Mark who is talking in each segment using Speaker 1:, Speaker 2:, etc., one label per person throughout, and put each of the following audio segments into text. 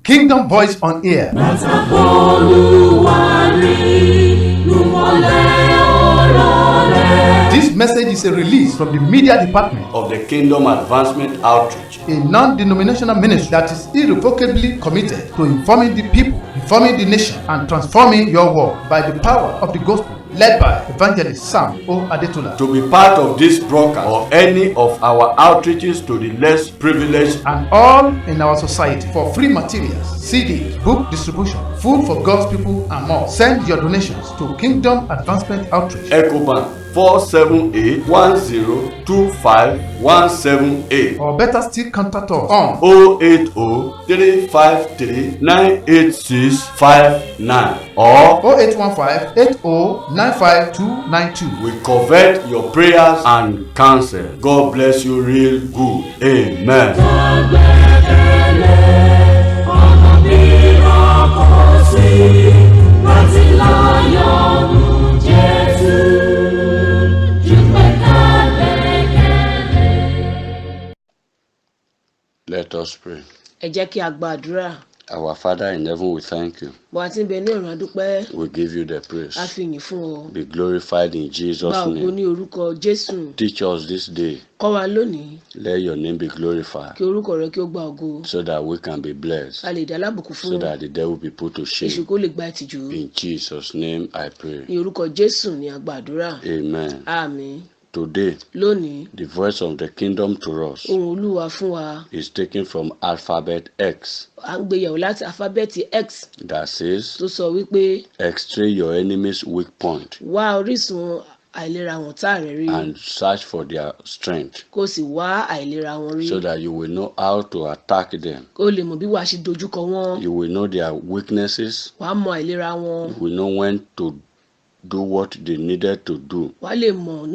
Speaker 1: Kingdom Voice on Air. This message is a release from the media department
Speaker 2: of the Kingdom Advancement Outreach,
Speaker 1: a non-denominational ministry that is irrevocably committed to informing the people, informing the nation, and transforming your world by the power of the gospel, led by Evangelist Sam O. Adetola.
Speaker 2: to be part of this broadcast or any of our outreaches to the less privileged
Speaker 1: And all in our society for free materials, CD, book distribution, food for God's people, and more. Send your donations to Kingdom Advancement Outreach.
Speaker 2: EcoBank 478-1025-178
Speaker 1: Or better still, contact us on
Speaker 2: 080-353-98659 or
Speaker 1: 0815-80-95292.
Speaker 2: we covet your prayers and counsel. God bless you real good. Amen. Let us pray.
Speaker 3: Ẹ jẹ́ kí a gbàdúrà.
Speaker 2: Our Father in heaven, we thank you.
Speaker 3: Bó a ti ń bẹ ní ọ̀run, a dúpẹ́.
Speaker 2: We give you the praise.
Speaker 3: A fi yìn fún ọ.
Speaker 2: Be glorified in Jesus'
Speaker 3: Gba ògo
Speaker 2: name.
Speaker 3: ní orúkọ Jésù.
Speaker 2: Teach us this day.
Speaker 3: Kọ́ wa lónìí
Speaker 2: Let your name be glorified
Speaker 3: kí orúkọ rẹ kí ó gba ògo.
Speaker 2: so that we can be blessed,
Speaker 3: A lè dá lábùkún
Speaker 2: so
Speaker 3: fún
Speaker 2: that the devil be put to
Speaker 3: èṣù
Speaker 2: shame.
Speaker 3: kó lè gba ìtìjú.
Speaker 2: In Jesus' name I pray.
Speaker 3: Ní orúkọ Jésù ni a gbàdúrà.
Speaker 2: Amen.
Speaker 3: Àmín.
Speaker 2: Today,
Speaker 3: Lónìí,
Speaker 2: the voice of the kingdom to us
Speaker 3: ohùn Olúwa fún wa.
Speaker 2: is taken from alphabet X
Speaker 3: À ń gbéyẹ̀wò láti alifábẹ́ẹ̀tì X
Speaker 2: that says,
Speaker 3: tó sọ wípé
Speaker 2: extract your enemy's weak point
Speaker 3: wá orísun àìlera wọn tá rẹ̀ rí.
Speaker 2: and search for their strength
Speaker 3: Kó sì wá àìlera wọn rí.
Speaker 2: so that you will know how to attack them.
Speaker 3: Kó lè mọ̀ bí wàá ṣe dojúkọ wọn.
Speaker 2: You will know their weaknesses.
Speaker 3: Wàá mọ àìlera wọn.
Speaker 2: You will know when to do what they needed to do
Speaker 3: Wàá lè mọ̀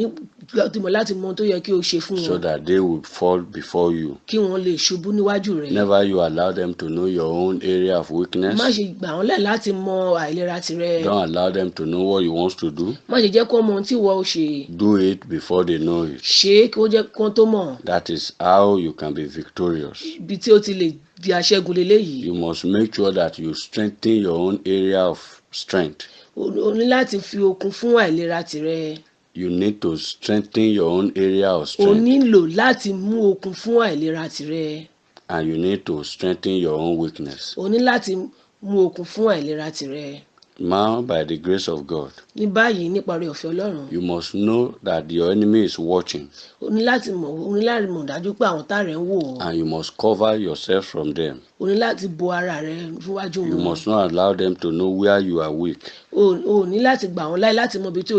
Speaker 3: láti mọ ohun tó yẹ kí o ṣe fún
Speaker 2: so
Speaker 3: wọn.
Speaker 2: that they will fall before you.
Speaker 3: Kí wọ́n lè ṣubú níwájú rẹ̀.
Speaker 2: Never you allow them to know your own area of weakness.
Speaker 3: Má ṣe gbà wọ́n lẹ̀ láti mọ àìlera tirẹ̀.
Speaker 2: Don't allow them to know what you want to do.
Speaker 3: Má ṣe jẹ́ kó mọ ohun tí ìwọ ó ṣe.
Speaker 2: Do it before they know it.
Speaker 3: Ṣé kí ó jẹ́ kó tó mọ̀.
Speaker 2: That is how you can be victorious.
Speaker 3: Ibi tí ó ti lè di aṣẹ́gun leléyìí.
Speaker 2: You must make sure that you strengthen your own area of strength.
Speaker 3: O ní láti fi okun fún àìlera tirẹ̀.
Speaker 2: You need to strengthen your own area of
Speaker 3: O
Speaker 2: strength.
Speaker 3: nílò láti mú okun fún àìlera tirẹ̀.
Speaker 2: And you need to strengthen your own weakness.
Speaker 3: O ní láti mú okun fún àìlera tirẹ̀.
Speaker 2: Now, by the grace of God,
Speaker 3: Ní báyìí nípa oore ọ̀fẹ́ Ọlọ́run.
Speaker 2: you must know that your enemy is watching
Speaker 3: O ní láti mọ̀ dájú pé àwọn tá rẹ̀ ń wò ọ́.
Speaker 2: and you must cover yourself from them.
Speaker 3: O ní láti bo ara rẹ níwájú
Speaker 2: You
Speaker 3: wọn.
Speaker 2: must not allow them to know where you are weak.
Speaker 3: O ní láti gbà wọ́n láì láti mọ ibi tí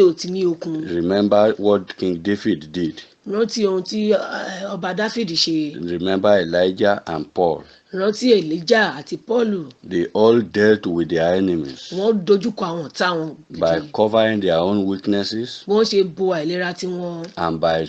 Speaker 3: o ti ní okun.
Speaker 2: Remember what King David did.
Speaker 3: Rántí ohun tí ọba Dáfídì ṣe.
Speaker 2: Remember Elijah and Paul.
Speaker 3: Rántí Èlíjà àti Pọ́ọ̀lù.
Speaker 2: They all dealt with their enemies
Speaker 3: Wọ́n dojúkọ àwọn ọ̀tá wọn.
Speaker 2: by covering their own weaknesses
Speaker 3: Wọ́n ṣe bo àìlera tiwọn.
Speaker 2: and by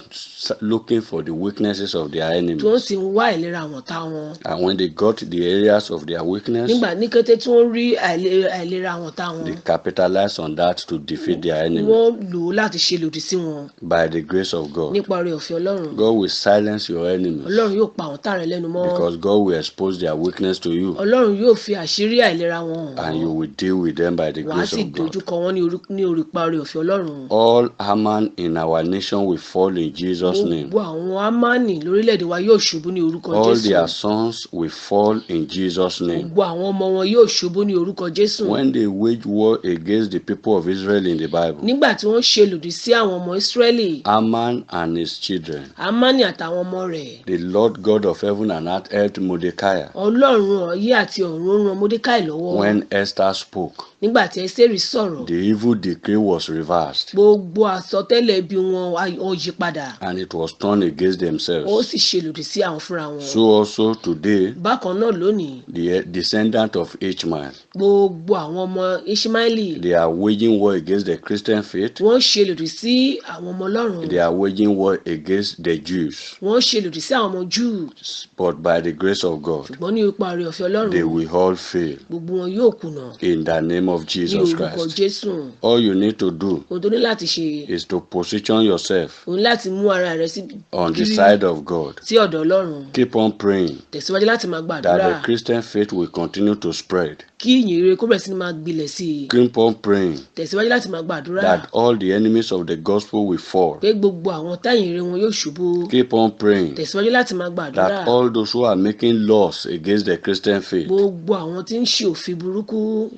Speaker 2: looking for the weaknesses of their
Speaker 3: Tí wọ́n
Speaker 2: enemies.
Speaker 3: sì ń wá àìlera àwọn ọ̀tá wọn.
Speaker 2: And when they got the areas of their weakness,
Speaker 3: Nígbà ní kété tí wọ́n rí àìlera àwọn ọ̀tá wọn.
Speaker 2: they capitalized on that to defeat their enemies.
Speaker 3: Wọ́n lò ó láti ṣe lòdì sí wọn.
Speaker 2: By the grace of God,
Speaker 3: Nípa oore ọ̀fẹ́ Ọlọ́run.
Speaker 2: God will silence your enemies
Speaker 3: Ọlọ́run yóò pa àwọn ọ̀tá rẹ lẹ́nu mọ́.
Speaker 2: because God will expose their weakness to you
Speaker 3: Ọlọ́run yóò fi àṣírí àìlera wọn hàn.
Speaker 2: and you will deal with them by the
Speaker 3: Wàá
Speaker 2: grace
Speaker 3: sì
Speaker 2: of God.
Speaker 3: dojúkọ wọn ní orípa oore ọ̀fẹ́ Ọlọ́run.
Speaker 2: All Haman in our nation will fall in Jesus' name.
Speaker 3: Gbogbo àwọn Ámánì lórílẹ̀‐èdè wa yóò ṣubú ní orúkọ
Speaker 2: All
Speaker 3: Jésù.
Speaker 2: their sons will fall in Jesus' name.
Speaker 3: Gbogbo àwọn ọmọ wọn yóò ṣubú ní orúkọ Jésù.
Speaker 2: When they wage war against the people of Israel in the Bible,
Speaker 3: Nígbà tí wọ́n ṣe lòdì sí àwọn ọmọ Ísírẹ́lì,
Speaker 2: Haman and his children,
Speaker 3: Ámánì àtàwọn ọmọ rẹ̀,
Speaker 2: the Lord God of heaven and earth helped Mordecai
Speaker 3: Ọlọ́run ayé àti ọ̀run ran Módékáì lọ́wọ́.
Speaker 2: when Esther spoke.
Speaker 3: Nígbà tí Ẹ́sítérì sọ̀rọ̀,
Speaker 2: The evil decree was reversed
Speaker 3: gbogbo àsọtẹ́lẹ̀ bí wọn ó yí padà.
Speaker 2: and it was turned against
Speaker 3: Ó
Speaker 2: themselves.
Speaker 3: sì ṣe lòdì sí àwọn fúnra wọn.
Speaker 2: So also today,
Speaker 3: Bákan náà lónìí,
Speaker 2: the descendant of Ishmael,
Speaker 3: gbogbo àwọn ọmọ Ishmaeli
Speaker 2: they are waging war against the Christian faith.
Speaker 3: wọ́n ṣe lòdì sí àwọn ọmọ Ọlọ́run.
Speaker 2: They are waging war against the Jews.
Speaker 3: Wọ́n ṣe lòdì sí àwọn ọmọ Júù.
Speaker 2: But by the grace of God,
Speaker 3: ṣùgbọ́n ní ipa oore ọ̀fẹ́ Ọlọ́run
Speaker 2: they will all fail.
Speaker 3: gbogbo wọn yóò kùnà
Speaker 2: In the name of
Speaker 3: ní
Speaker 2: Jesus
Speaker 3: orúkọ
Speaker 2: Christ.
Speaker 3: Jésù.
Speaker 2: All you need to do
Speaker 3: ohun tó ní láti ṣe
Speaker 2: is to position yourself
Speaker 3: òun láti mú ara rẹ sí
Speaker 2: on the
Speaker 3: kiri
Speaker 2: side of God.
Speaker 3: sí ọ̀dọ̀ Ọlọ́run.
Speaker 2: Keep on praying
Speaker 3: Tẹ̀síwájú láti máa
Speaker 2: that
Speaker 3: gbàdúrà
Speaker 2: the Christian faith will continue to spread.
Speaker 3: kí ìyìn rere kó bẹ̀rẹ̀ sí ní máa gbilẹ̀ sí i.
Speaker 2: Keep on praying
Speaker 3: Tẹ̀síwájú láti máa gbàdúrà
Speaker 2: that all the enemies of the gospel will fall.
Speaker 3: pé gbogbo àwọn táyìn rere wọn yóò ṣubú.
Speaker 2: Keep on praying
Speaker 3: Tẹ̀síwájú láti máa gbàdúrà
Speaker 2: that all those who are making laws against the Christian faith,
Speaker 3: gbogbo àwọn tí ń ṣe òfin burúkú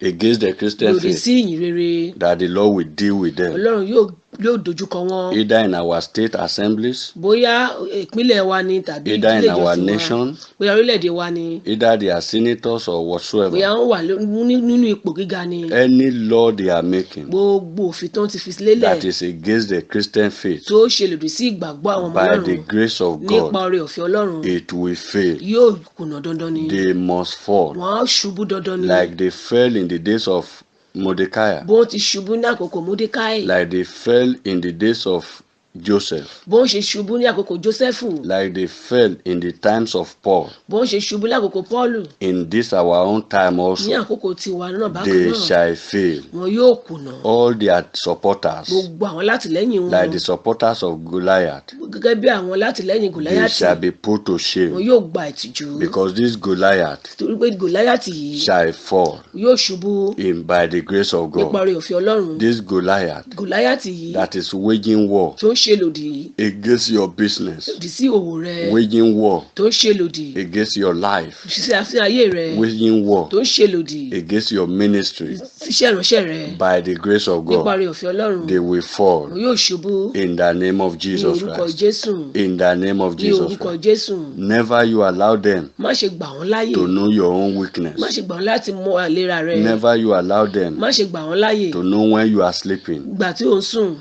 Speaker 2: against the Christian
Speaker 3: lòdì
Speaker 2: faith,
Speaker 3: sí ìyìn rere
Speaker 2: that the Lord will deal with them,
Speaker 3: Ọlọ́run yóò dojúkọ wọn.
Speaker 2: either in our state assemblies,
Speaker 3: Bóyá ìpínlẹ̀ wa ni tàbí
Speaker 2: either in
Speaker 3: ilé
Speaker 2: our
Speaker 3: ìjọsìn wa
Speaker 2: nation,
Speaker 3: bóyá orílẹ̀-èdè wa ni
Speaker 2: either they are senators or
Speaker 3: bóyá
Speaker 2: whatsoever.
Speaker 3: wọ́n wà nínú ipò gíga ni
Speaker 2: Any law they are making
Speaker 3: gbogbo òfin tó ń ti fi lélẹ̀
Speaker 2: that is against the Christian faith,
Speaker 3: tó ṣe lòdì sí ìgbàgbọ́ àwọn ọmọ
Speaker 2: by the
Speaker 3: Ọlọ́run
Speaker 2: grace of
Speaker 3: nípa
Speaker 2: God,
Speaker 3: oore ọ̀fẹ́ Ọlọ́run
Speaker 2: it will fail.
Speaker 3: yóò kùnà dandan ni
Speaker 2: They must fall,
Speaker 3: wọ́n á ṣubú dandan ni
Speaker 2: like they fell in the days of Mordecai,
Speaker 3: bó ti ṣubú ní àkókò Módékáì
Speaker 2: like they fell in the days of Joseph,
Speaker 3: bó ń ṣe ṣubú ní àkókò Jósẹ́fù
Speaker 2: like they fell in the times of Paul.
Speaker 3: bó ń ṣe ṣubú ní àkókò Pọ́ọ̀lù
Speaker 2: In this our own time
Speaker 3: ní
Speaker 2: also,
Speaker 3: àkókò tiwa náà bákan
Speaker 2: they
Speaker 3: náà
Speaker 2: shall fail.
Speaker 3: wọn yóò kùnà
Speaker 2: All their supporters,
Speaker 3: gbogbo àwọn látìlẹ́yìn wọn
Speaker 2: like the supporters of Goliath,
Speaker 3: gẹ́gẹ́ bí àwọn látìlẹ́yìn
Speaker 2: they
Speaker 3: Gòláyátì
Speaker 2: shall be put to
Speaker 3: wọn
Speaker 2: shame,
Speaker 3: yóò gba ìtìjú
Speaker 2: because this Goliath
Speaker 3: torí pé Gòláyátì yìí
Speaker 2: shall fall
Speaker 3: yóò ṣubú
Speaker 2: in by the grace of
Speaker 3: nípa
Speaker 2: God.
Speaker 3: oore ọ̀fẹ́ Ọlọ́run.
Speaker 2: This Goliath
Speaker 3: Gòláyátì yìí
Speaker 2: that is waging war
Speaker 3: tó ń ṣe lòdì
Speaker 2: against your business,
Speaker 3: lòdì sí òwò rẹ
Speaker 2: waging war
Speaker 3: tó ń ṣe lòdì
Speaker 2: against your life,
Speaker 3: sí àfihàn ayé rẹ
Speaker 2: waging war
Speaker 3: tó ń ṣe lòdì
Speaker 2: against your ministry,
Speaker 3: síṣẹ́ ìránṣẹ́ rẹ
Speaker 2: by the grace of
Speaker 3: nípa
Speaker 2: God,
Speaker 3: oore ọ̀fẹ́ Ọlọ́run
Speaker 2: they will
Speaker 3: wọn
Speaker 2: fall
Speaker 3: yóò ṣubú
Speaker 2: in the name of
Speaker 3: ní
Speaker 2: Jesus
Speaker 3: orúkọ
Speaker 2: Christ.
Speaker 3: Jésù
Speaker 2: In the name of
Speaker 3: ní
Speaker 2: Jesus
Speaker 3: orúkọ
Speaker 2: Christ.
Speaker 3: Jésù.
Speaker 2: Never you allow them
Speaker 3: Má ṣe gbà wọ́n láyè
Speaker 2: to know your own weakness.
Speaker 3: má ṣe gbà wọ́n láti mọ àìlera rẹ
Speaker 2: Never you allow them
Speaker 3: má ṣe gbà wọ́n láyè
Speaker 2: to know when you are sleeping.
Speaker 3: ìgbà tí ò ń sùn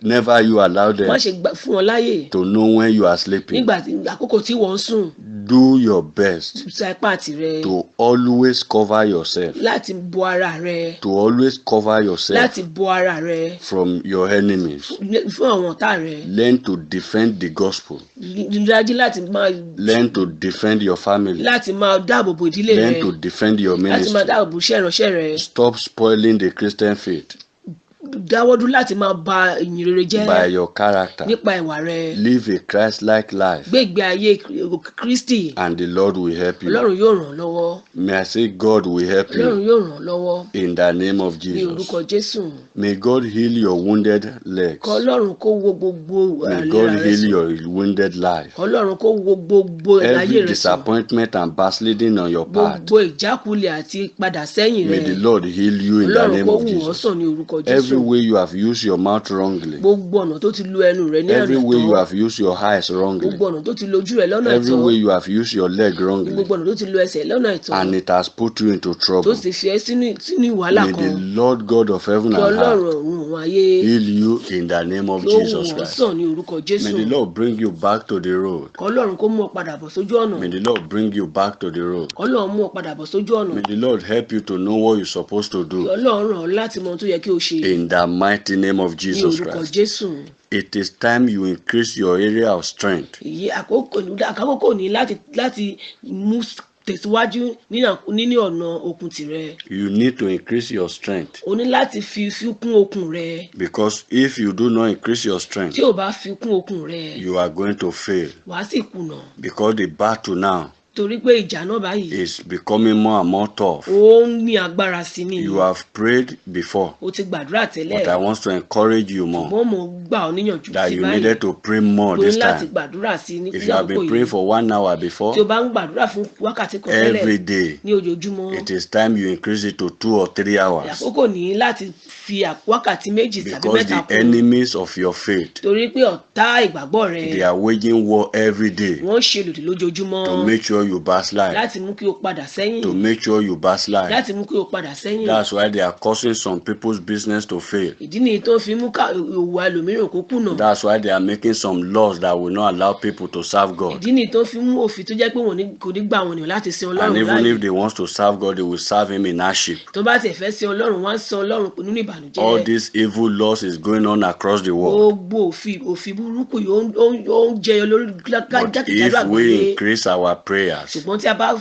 Speaker 2: Never you allow
Speaker 3: má
Speaker 2: them
Speaker 3: ṣe gbà fún wọn láyè
Speaker 2: to know when you are sleeping.
Speaker 3: nígbà àkókò tí wọ́n ń sùn
Speaker 2: Do your best
Speaker 3: sa ipá tirẹ̀
Speaker 2: to always cover yourself,
Speaker 3: láti bo ara rẹ
Speaker 2: to always cover yourself
Speaker 3: láti bo ara rẹ
Speaker 2: from your enemies.
Speaker 3: fún àwọn ọ̀tá rẹ
Speaker 2: Learn to defend the gospel.
Speaker 3: dájú láti máa
Speaker 2: Learn to defend your family.
Speaker 3: láti máa dáàbò bo ìdílé rẹ
Speaker 2: Learn to defend your
Speaker 3: láti máa
Speaker 2: ministry.
Speaker 3: dáàbò bo iṣẹ́ ìránṣẹ́ rẹ
Speaker 2: Stop spoiling the Christian faith
Speaker 3: dáwọ́dú láti máa ba ìyìn rere jẹ́
Speaker 2: by your character.
Speaker 3: nípa ìwà rẹ
Speaker 2: Live a Christ-like life,
Speaker 3: gbé ìgbé ayé Kristi
Speaker 2: and the Lord will help you.
Speaker 3: Ọlọ́run yóò ràn ọ́ lọ́wọ́
Speaker 2: May I say God will help
Speaker 3: Ọlọ́run
Speaker 2: you
Speaker 3: yóò ràn ọ́ lọ́wọ́
Speaker 2: in the name of
Speaker 3: ní
Speaker 2: Jesus.
Speaker 3: orúkọ Jésù.
Speaker 2: May God heal your wounded legs.
Speaker 3: Kọ́ Ọlọ́run kó wo gbogbo
Speaker 2: May
Speaker 3: àìlera
Speaker 2: God
Speaker 3: rẹ
Speaker 2: heal
Speaker 3: sàn.
Speaker 2: your wounded life.
Speaker 3: Ọlọ́run kó wo gbogbo ayé
Speaker 2: Every
Speaker 3: rẹ sàn.
Speaker 2: disappointment and backsliding on your path,
Speaker 3: Gbogbo ìjákulẹ̀ àti padà sẹ́yìn
Speaker 2: may
Speaker 3: rẹ.
Speaker 2: the Lord heal you in the
Speaker 3: Ọlọ́run
Speaker 2: name
Speaker 3: kó
Speaker 2: of
Speaker 3: wù ọ́
Speaker 2: Jesus.
Speaker 3: sàn ní orúkọ
Speaker 2: Every
Speaker 3: Jésù.
Speaker 2: way you have used your mouth wrongly,
Speaker 3: Gbogbo ọ̀nà tó ti lu ẹnu rẹ ní
Speaker 2: every
Speaker 3: ọ̀nà
Speaker 2: way you
Speaker 3: tán.
Speaker 2: have used your eyes wrongly,
Speaker 3: Gbogbo ọ̀nà tó ti lu ojú rẹ lọ́nà
Speaker 2: every
Speaker 3: ìtọ́.
Speaker 2: way you have used your leg wrongly,
Speaker 3: Gbogbo ọ̀nà tó ti lu ẹsẹ̀ lọ́nà ìtọ́.
Speaker 2: and it has put you into
Speaker 3: Tó
Speaker 2: trouble,
Speaker 3: sì fi ẹ́ sínú wàhálà
Speaker 2: may the
Speaker 3: kan.
Speaker 2: Lord God of heaven
Speaker 3: Kí
Speaker 2: and
Speaker 3: Ọlọ́run
Speaker 2: earth
Speaker 3: ọ̀run òun ayé
Speaker 2: heal you in the name of
Speaker 3: kí ó wù
Speaker 2: Jesus
Speaker 3: ọ́
Speaker 2: Christ.
Speaker 3: sàn ní orúkọ Jésù.
Speaker 2: May the Lord bring you back to the road.
Speaker 3: Kí Ọlọ́run kó mú ọ padà bọ̀ sójú ọ̀nà.
Speaker 2: May the Lord bring you back to the road.
Speaker 3: Kí Ọlọ́run mú ọ padà bọ̀ sójú ọ̀nà.
Speaker 2: May the Lord help you to know what you're supposed to
Speaker 3: Kí
Speaker 2: do
Speaker 3: Ọlọ́run ràn ọ́ láti mọ ohun tó yẹ kí o ṣe
Speaker 2: in the mighty name of
Speaker 3: ní
Speaker 2: Jesus
Speaker 3: orúkọ
Speaker 2: Christ.
Speaker 3: Jésù.
Speaker 2: It is time you increase your area of strength.
Speaker 3: Èyí àkókò ní láti mú tẹ̀síwájú nínú ọ̀nà okun tìrẹ.
Speaker 2: You need to increase your strength,
Speaker 3: O ní láti fi kún okun rẹ.
Speaker 2: because if you do not increase your strength,
Speaker 3: Tí o bá fi kún okun rẹ,
Speaker 2: you are going to fail,
Speaker 3: wàá sì kùnà.
Speaker 2: because the battle now
Speaker 3: Torí pé ìjà náà báyìí
Speaker 2: is becoming more and more tough.
Speaker 3: ó ń ní agbára sí ni.
Speaker 2: You have prayed before,
Speaker 3: O ti gbàdúrà tẹ́lẹ̀.
Speaker 2: but I want to encourage you more
Speaker 3: Mo gbà ọ́ níyànjú
Speaker 2: that
Speaker 3: sí
Speaker 2: you
Speaker 3: báyìí.
Speaker 2: needed to pray more
Speaker 3: O ní
Speaker 2: this
Speaker 3: láti
Speaker 2: time.
Speaker 3: gbàdúrà sí ní
Speaker 2: If you have been
Speaker 3: àkókò
Speaker 2: praying
Speaker 3: yìí.
Speaker 2: for 1 hour
Speaker 3: Tí o
Speaker 2: before,
Speaker 3: bá ń gbàdúrà fún wákàtí kan
Speaker 2: every
Speaker 3: tẹ́lẹ̀
Speaker 2: day,
Speaker 3: ní ojoojúmọ́.
Speaker 2: it is time you increase it to 2 or 3 hours,
Speaker 3: Àkókò ní láti fi wákàtí méjì tàbí
Speaker 2: because
Speaker 3: mẹ́ta
Speaker 2: the
Speaker 3: kún.
Speaker 2: enemies of your faith,
Speaker 3: Torí pé ọ̀tá ìgbàgbọ́ rẹ
Speaker 2: they are waging war every day
Speaker 3: wọ́n ṣe lòdì lójoojúmọ́
Speaker 2: to make sure you backslide,
Speaker 3: láti mú kí o padà sẹ́yìn.
Speaker 2: to make sure you backslide.
Speaker 3: Láti mú kí o padà sẹ́yìn.
Speaker 2: That's why they are causing some people's business to fail.
Speaker 3: Ìdí nìyí tó fi mú òwò ẹlòmíràn kó kùnà.
Speaker 2: That's why they are making some laws that will not allow people to serve God.
Speaker 3: Ìdí nìyí tó fi mú òfin tó jẹ́ pé kò ní gbà wọn ènìyàn láti sin
Speaker 2: And
Speaker 3: Ọlọ́run
Speaker 2: even
Speaker 3: láàyè.
Speaker 2: if they want to serve God, they will serve Him in hardship.
Speaker 3: Tó bá tiẹ̀ fẹ́ sin Ọlọ́run wọ́n á sin Ọlọ́run nínú ìbànújẹ́.
Speaker 2: All these evil laws is going on across the world.
Speaker 3: Gbogbo òfin burúkú yìí ó ń jẹyọ lórí
Speaker 2: But
Speaker 3: jákèjádò
Speaker 2: if we
Speaker 3: àgbáyé.
Speaker 2: increase our prayer, prayers,
Speaker 3: ṣùgbọ́n tí a bá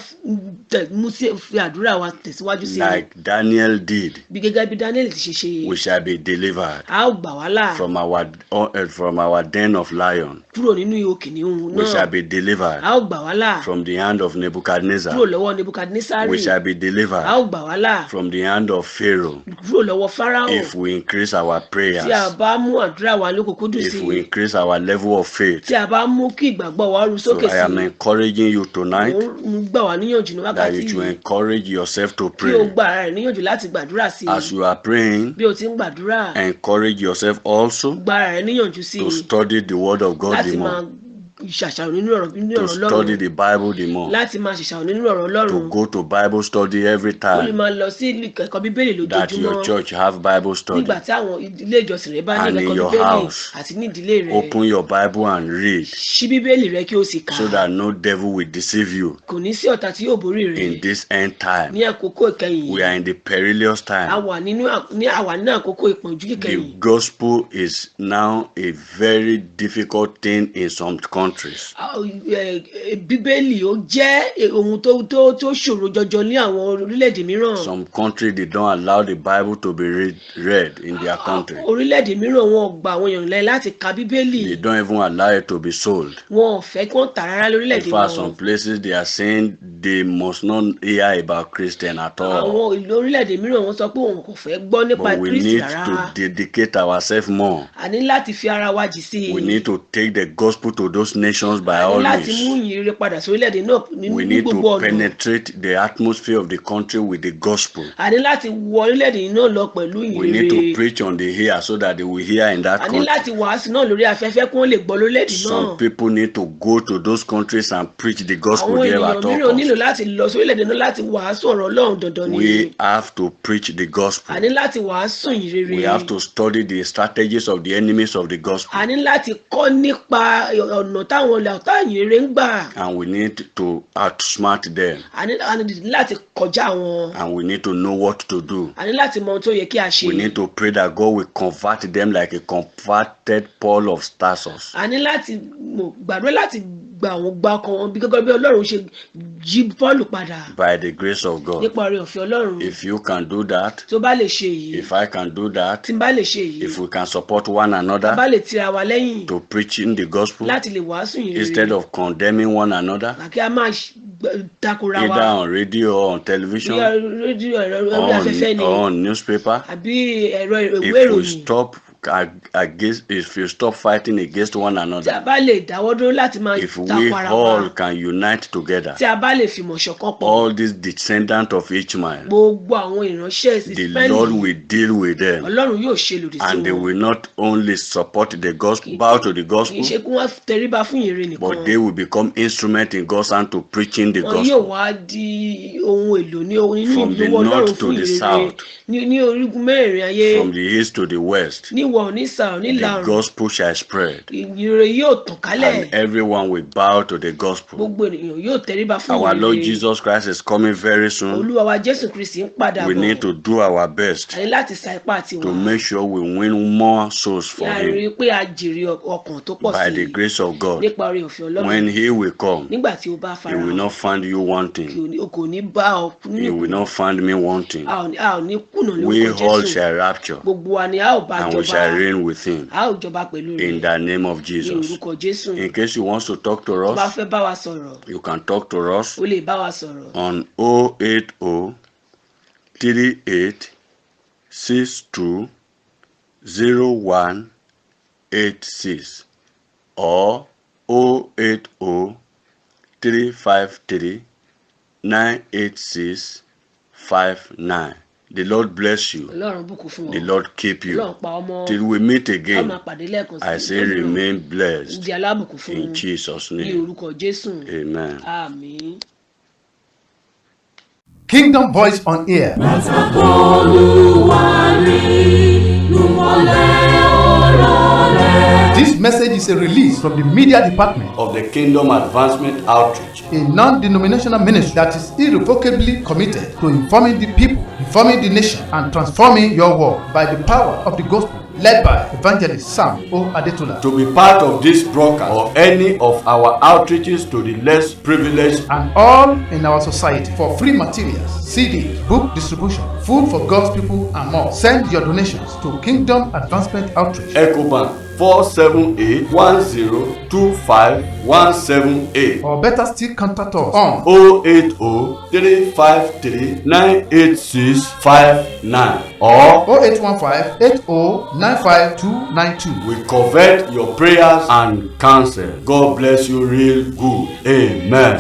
Speaker 3: fi àdúrà wa tẹ̀síwájú sí
Speaker 2: like Daniel did,
Speaker 3: bí gẹ́gẹ́ bí Daniel ti ṣe ṣe,
Speaker 2: we shall be delivered
Speaker 3: a ó gbà wá là
Speaker 2: from our den of lion.
Speaker 3: kúrò nínú ihò kìnìún
Speaker 2: We shall
Speaker 3: náà,
Speaker 2: be delivered
Speaker 3: a ó gbà wá là
Speaker 2: from the hand of Nebuchadnezzar.
Speaker 3: kúrò lọ́wọ́ Nebukadnesari,
Speaker 2: We shall be
Speaker 3: a
Speaker 2: delivered
Speaker 3: ó gbà wá là
Speaker 2: from the hand of Pharaoh
Speaker 3: kúrò lọ́wọ́ Fáráò.
Speaker 2: if we increase our
Speaker 3: Tí a
Speaker 2: prayers,
Speaker 3: bá mú àdúrà wa lókùnkúndùn
Speaker 2: if
Speaker 3: sí
Speaker 2: we
Speaker 3: i,
Speaker 2: increase our level of faith.
Speaker 3: tí a bá mú kí ìgbàgbọ́ wa ru
Speaker 2: So
Speaker 3: sókè
Speaker 2: I am
Speaker 3: sí i,
Speaker 2: encouraging you tonight
Speaker 3: ń gbà wá níyànjú ní
Speaker 2: that
Speaker 3: wákàtí
Speaker 2: you should
Speaker 3: yìí
Speaker 2: encourage yourself to
Speaker 3: kí o
Speaker 2: pray.
Speaker 3: gba ara rẹ̀ níyànjú láti gbàdúrà sí
Speaker 2: As
Speaker 3: i.
Speaker 2: you are praying,
Speaker 3: Bí o ti ń gbàdúrà,
Speaker 2: encourage yourself also
Speaker 3: gba ara rẹ̀ níyànjú sí
Speaker 2: to
Speaker 3: i
Speaker 2: study the word of God
Speaker 3: láti
Speaker 2: the
Speaker 3: máa
Speaker 2: more,
Speaker 3: ṣàṣàrò nínú ọ̀rọ̀
Speaker 2: to study
Speaker 3: Ọlọ́run,
Speaker 2: the Bible the more,
Speaker 3: láti máa ṣàṣàrò nínú ọ̀rọ̀ Ọlọ́run,
Speaker 2: to go to Bible study every
Speaker 3: ó lè
Speaker 2: time
Speaker 3: máa lọ sí ilé ẹ̀kọ́ bíbélì
Speaker 2: that your
Speaker 3: lójoojúmọ́
Speaker 2: church have Bible study.
Speaker 3: nígbà tí àwọn ilé ìjọsìn rẹ bá ní
Speaker 2: And in
Speaker 3: ẹ̀kọ́
Speaker 2: your
Speaker 3: bíbélì
Speaker 2: house,
Speaker 3: àti ní ìdílé rẹ.
Speaker 2: Open your Bible and read
Speaker 3: Ṣí bíbélì rẹ kí o sì kà
Speaker 2: so that no devil will deceive you
Speaker 3: kò ní sí ọ̀tá tí yóò borí rẹ
Speaker 2: in this end time.
Speaker 3: ní àkókò ìkẹyìn.
Speaker 2: We are in the perilous
Speaker 3: a
Speaker 2: time.
Speaker 3: wà nínú àkókò ìpọ́njú
Speaker 2: The
Speaker 3: ìkẹyìn.
Speaker 2: gospel is now a very difficult thing in some countries.
Speaker 3: Bíbélì ó jẹ́ ohun tó ṣòro jọjọ ní àwọn orílẹ̀-èdè mìíràn.
Speaker 2: Some countries they don't allow the Bible to be read in their country.
Speaker 3: Orílẹ̀-èdè mìíràn wọn ò gba àwọn èèyàn lẹ́yìn láti ka bíbélì.
Speaker 2: They don't even allow it to be sold.
Speaker 3: Wọn ò fẹ́ kí wọ́n tà rárá
Speaker 2: In
Speaker 3: lórílẹ̀-èdè
Speaker 2: fact,
Speaker 3: wọn.
Speaker 2: some places they are saying they must not hear about Christian at all.
Speaker 3: Àwọn ìlú orílẹ̀-èdè mìíràn wọ́n sọ pé òun kò fẹ́ gbọ́ nípa
Speaker 2: But we
Speaker 3: Kristi
Speaker 2: need
Speaker 3: rárá.
Speaker 2: to dedicate ourselves more.
Speaker 3: A ní láti fi ara wa jì sí i.
Speaker 2: We need to take the gospel to those nations by
Speaker 3: A ní
Speaker 2: all
Speaker 3: láti mú
Speaker 2: means.
Speaker 3: ìyìn rere padà sí orílẹ̀-èdè náà
Speaker 2: We
Speaker 3: ní
Speaker 2: need
Speaker 3: gbogbo
Speaker 2: to
Speaker 3: ọ̀nà.
Speaker 2: penetrate the atmosphere of the country with the gospel.
Speaker 3: A ní láti wọ orílẹ̀-èdè náà lọ pẹ̀lú ìyìn
Speaker 2: We need to
Speaker 3: rere.
Speaker 2: preach on the air so that they will hear in that
Speaker 3: A ní
Speaker 2: country.
Speaker 3: láti wàásù náà lórí afẹ́fẹ́ kí wọ́n lè gbọ́ lórílẹ̀-èdè
Speaker 2: Some
Speaker 3: náà.
Speaker 2: people need to go to those countries and preach the gospel
Speaker 3: Àwọn
Speaker 2: there
Speaker 3: ènìyàn
Speaker 2: at all
Speaker 3: mìíràn nílò
Speaker 2: costs.
Speaker 3: láti lọ sí orílẹ̀-èdè náà láti wàásù ọ̀rọ̀ Ọlọ́run dandan ni.
Speaker 2: We have to preach the gospel.
Speaker 3: A ní láti wàásù ìyìn rere.
Speaker 2: We have to study the strategies of the enemies of the gospel.
Speaker 3: A ní láti kọ́ nípa ọ̀nà táwọn ọ̀tá ìyìn rere ń gbà.
Speaker 2: And we need to outsmart them.
Speaker 3: A ní láti kọjá wọn.
Speaker 2: And we need to know what to do.
Speaker 3: A ní láti mọ ohun tó yẹ kí a ṣe.
Speaker 2: We need to pray that God will convert them like a converted Paul of Tarsus.
Speaker 3: A ní láti gbàdúrà láti gba ọkàn wọn bí gẹ́gẹ́ bí Ọlọ́run ṣe jí Paul padà
Speaker 2: By the grace of God.
Speaker 3: nípa oore ọ̀fẹ́ Ọlọ́run.
Speaker 2: If you can do that,
Speaker 3: Tó bá lè ṣe èyí,
Speaker 2: if I can do that,
Speaker 3: tí n bá lè ṣe èyí,
Speaker 2: if we can support one
Speaker 3: bá
Speaker 2: another
Speaker 3: lè tira wa lẹ́yìn
Speaker 2: to preaching the gospel
Speaker 3: láti lè wàásù ìyìn
Speaker 2: instead
Speaker 3: rere.
Speaker 2: of condemning one another,
Speaker 3: Kí a máa takora
Speaker 2: either
Speaker 3: wa
Speaker 2: on radio or on
Speaker 3: ní
Speaker 2: television
Speaker 3: rédíò ẹ̀rọ
Speaker 2: or
Speaker 3: orí afẹ́fẹ́ ni
Speaker 2: on newspaper,
Speaker 3: àbí ẹ̀rọ ìwé
Speaker 2: if we
Speaker 3: ìròyìn.
Speaker 2: stop if you stop fighting against one
Speaker 3: Tí a
Speaker 2: another,
Speaker 3: bá lè dáwọ́ dúró láti máa
Speaker 2: if we
Speaker 3: takora
Speaker 2: all
Speaker 3: wa,
Speaker 2: can unite together,
Speaker 3: tí a bá lè fìmọ̀ ṣọ̀kan pọ̀,
Speaker 2: all these descendants of Ishmael,
Speaker 3: gbogbo àwọn ìránṣẹ́
Speaker 2: the
Speaker 3: Ísírẹ́lì,
Speaker 2: Lord will deal with them,
Speaker 3: Ọlọ́run yóò ṣe lòdì sí
Speaker 2: and they
Speaker 3: wọn.
Speaker 2: will not only support the gospel, bow to the
Speaker 3: Kì í
Speaker 2: gospel,
Speaker 3: ṣe kí wọ́n tẹríba fún ìyìn rere nìkan.
Speaker 2: but they will become instrument in God's hand to preaching the
Speaker 3: Wọn yóò
Speaker 2: gospel.
Speaker 3: wá di ohun èlò nínú
Speaker 2: From the
Speaker 3: ìlú Ọlọ́run
Speaker 2: north to
Speaker 3: fún
Speaker 2: the
Speaker 3: ìyìn rere
Speaker 2: south.
Speaker 3: ní orígun mẹ́rin ayé,
Speaker 2: From the east to the west,
Speaker 3: ní ìwọ̀ ní ìsàlẹ̀ ní
Speaker 2: the
Speaker 3: ìlà oòrùn.
Speaker 2: gospel shall spread,
Speaker 3: Ìyìn rere yóò tàn kálẹ̀.
Speaker 2: and everyone will bow to the gospel.
Speaker 3: Gbogbo ènìyàn yóò tẹríba fún
Speaker 2: Our
Speaker 3: ìyìn
Speaker 2: Lord
Speaker 3: rere.
Speaker 2: Jesus Christ is coming very soon.
Speaker 3: Olúwa wa Jésù Kristi ń padà
Speaker 2: We
Speaker 3: bọ̀.
Speaker 2: need to do our best
Speaker 3: A ní láti sa ipá tiwa.
Speaker 2: to make sure we win more souls
Speaker 3: Kí
Speaker 2: for
Speaker 3: a rí
Speaker 2: Him
Speaker 3: i pé a jèrè ọkàn tó pọ̀
Speaker 2: by
Speaker 3: sí
Speaker 2: the
Speaker 3: i
Speaker 2: grace of God.
Speaker 3: nípa oore ọ̀fẹ́ Ọlọ́run.
Speaker 2: When He will come,
Speaker 3: Nígbà tí o bá
Speaker 2: He will
Speaker 3: farahàn,
Speaker 2: not find you wanting.
Speaker 3: o kò ní bá ọ
Speaker 2: He will not find me wanting.
Speaker 3: a ò ní kùnà
Speaker 2: We
Speaker 3: lórúkọ
Speaker 2: all
Speaker 3: Jésù.
Speaker 2: shall rapture,
Speaker 3: Gbogbo wa ni a ò bá
Speaker 2: and we shall
Speaker 3: jọba.
Speaker 2: reign with Him
Speaker 3: A ò jọba pẹ̀lú
Speaker 2: in
Speaker 3: rẹ̀
Speaker 2: the name of
Speaker 3: ní
Speaker 2: Jesus.
Speaker 3: orúkọ Jésù.
Speaker 2: In case you want to talk to
Speaker 3: Tó bá
Speaker 2: us,
Speaker 3: fẹ́ bá wa sọ̀rọ̀,
Speaker 2: you can talk to us
Speaker 3: o lè bá wa sọ̀rọ̀
Speaker 2: on 080 38 62 0186 or 080 353 986 59. The Lord bless you.
Speaker 3: Ọlọ́run bùkún fún
Speaker 2: The
Speaker 3: ọ.
Speaker 2: Lord keep you.
Speaker 3: Ọlọ́run pa ọmọ.
Speaker 2: Till we meet
Speaker 3: A
Speaker 2: again,
Speaker 3: máa pàdé lẹ́ẹ̀kan sí
Speaker 2: I say remain blessed
Speaker 3: Di alábùkún fún
Speaker 2: in Jesus'
Speaker 3: ní
Speaker 2: name.
Speaker 3: orúkọ Jésù.
Speaker 2: Amen.
Speaker 3: Àmín.
Speaker 1: Kingdom Voice on Air. This message is a release from the media department
Speaker 2: Of the Kingdom Advancement Outreach,
Speaker 1: a non-denominational ministry that is irrevocably committed to informing the people, informing the nation, and transforming your world by the power of the gospel, led by Evangelist Sam O. Adetola.
Speaker 2: To be part of this broadcast or any of our outreaches to the less privileged
Speaker 1: And all in our society for free materials, CD, book distribution, food for God's people, and more. Send your donations to Kingdom Advancement Outreach.
Speaker 2: EcoBank 478-1025-178
Speaker 1: Or better still, contact us on
Speaker 2: 080-353-98659 or
Speaker 1: 0815-8095-292.
Speaker 2: we covet your prayers and counsel. God bless you real good. Amen.